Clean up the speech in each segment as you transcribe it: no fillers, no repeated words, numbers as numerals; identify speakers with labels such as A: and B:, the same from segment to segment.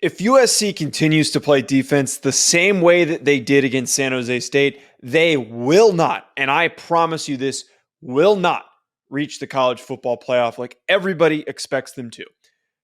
A: If USC continues to play defense the same way that they did against San Jose State, they will not, and I promise you this, will not reach the college football playoff like everybody expects them to.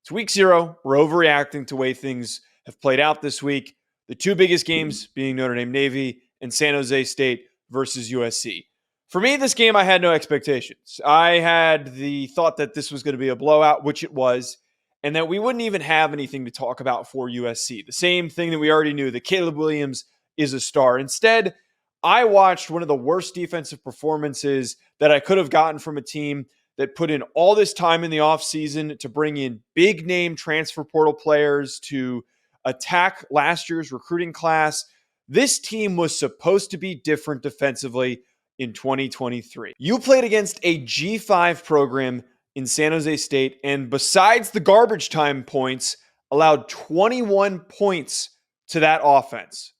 A: It's week 0. We're overreacting to the way things have played out this week. The two biggest games being Notre Dame Navy and San Jose State versus USC. For me, this game, I had no expectations. I had the thought that this was going to be a blowout, which it was, and that we wouldn't even have anything to talk about for USC. The same thing that we already knew, that Caleb Williams is a star. Instead, I watched one of the worst defensive performances that I could have gotten from a team that put in all this time in the offseason to bring in big name transfer portal players to attack last year's recruiting class. This team was supposed to be different defensively in 2023. You played against a G5 program in San Jose State, and besides the garbage time points, allowed 21 points to that offense.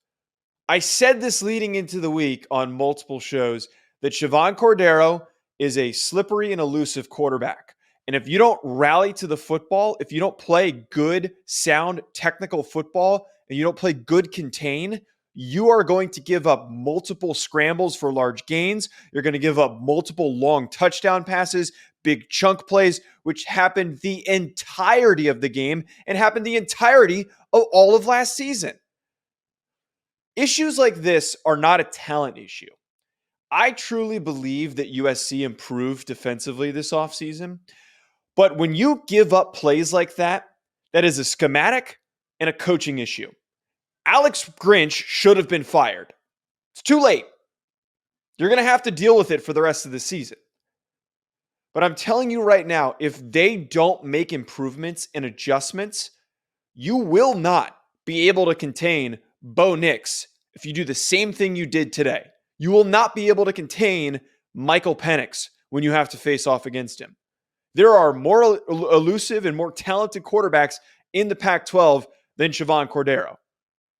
A: I said this leading into the week on multiple shows that Chevan Cordeiro is a slippery and elusive quarterback. And if you don't rally to the football, if you don't play good, sound, technical football, and you don't play good contain, you are going to give up multiple scrambles for large gains. You're going to give up multiple long touchdown passes, big chunk plays, which happened the entirety of the game and happened the entirety of all of last season. Issues like this are not a talent issue. I truly believe that USC improved defensively this offseason. But when you give up plays like that, that is a schematic and a coaching issue. Alex Grinch should have been fired. It's too late. You're going to have to deal with it for the rest of the season. But I'm telling you right now, if they don't make improvements and adjustments, you will not be able to contain Bo Nix if you do the same thing you did today. You will not be able to contain Michael Penix when you have to face off against him. There are more elusive and more talented quarterbacks in the Pac-12 than Chevan Cordeiro,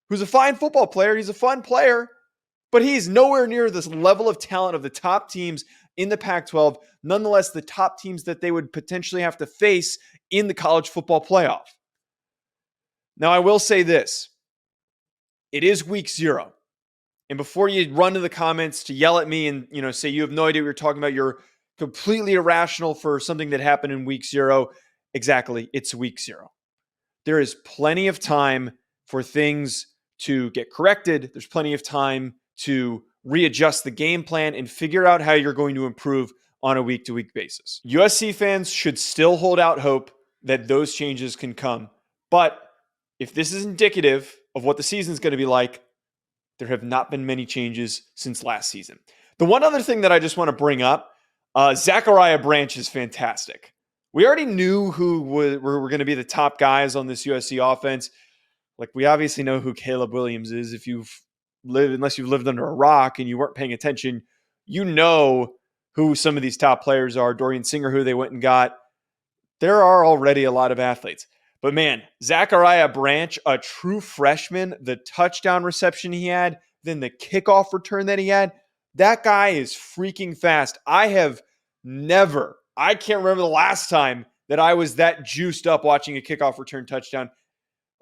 A: who's a fine football player. He's a fun player, but he's nowhere near this level of talent of the top teams in the Pac-12, nonetheless the top teams that they would potentially have to face in the college football playoff. Now, I will say this. It is week 0. And before you run to the comments to yell at me and say you have no idea what you're talking about, you're completely irrational for something that happened in week 0. Exactly, it's week 0. There is plenty of time for things to get corrected. There's plenty of time to readjust the game plan and figure out how you're going to improve on a week-to-week basis. USC fans should still hold out hope that those changes can come. But if this is indicative of what the season is going to be like, there have not been many changes since last season. The one other thing that I just want to bring up, Zachariah Branch is fantastic. We already knew who were going to be the top guys on this USC offense. Like, we obviously know who Caleb Williams is. Unless you've lived under a rock and you weren't paying attention, you know who some of these top players are. Dorian Singer, who they went and got. There are already a lot of athletes. But man, Zachariah Branch, a true freshman, the touchdown reception he had, then the kickoff return that he had, that guy is freaking fast. I can't remember the last time that I was that juiced up watching a kickoff return touchdown.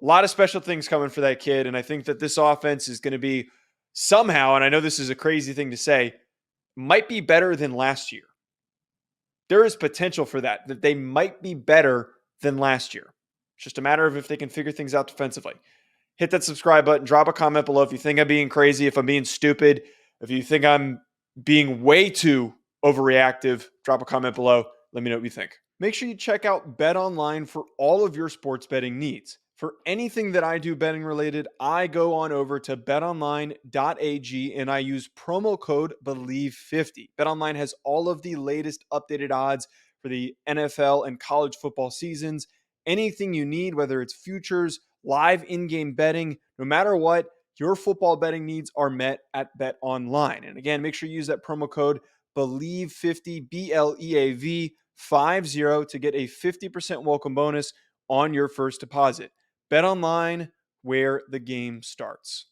A: A lot of special things coming for that kid, and I think that this offense is going to be somehow, and I know this is a crazy thing to say, might be better than last year. There is potential for that they might be better than last year. It's just a matter of if they can figure things out defensively. Hit that subscribe button. Drop a comment below if you think I'm being crazy, if I'm being stupid, if you think I'm being way too overreactive. Drop a comment below. Let me know what you think. Make sure you check out BetOnline for all of your sports betting needs. For anything that I do betting related, I go on over to betonline.ag and I use promo code BELIEVE50. BetOnline has all of the latest updated odds for the NFL and college football seasons. Anything you need, whether it's futures, live in-game betting, no matter what, your football betting needs are met at BetOnline. And again, make sure you use that promo code BELIEVE50, BLEAV50 to get a 50% welcome bonus on your first deposit. BetOnline, where the game starts.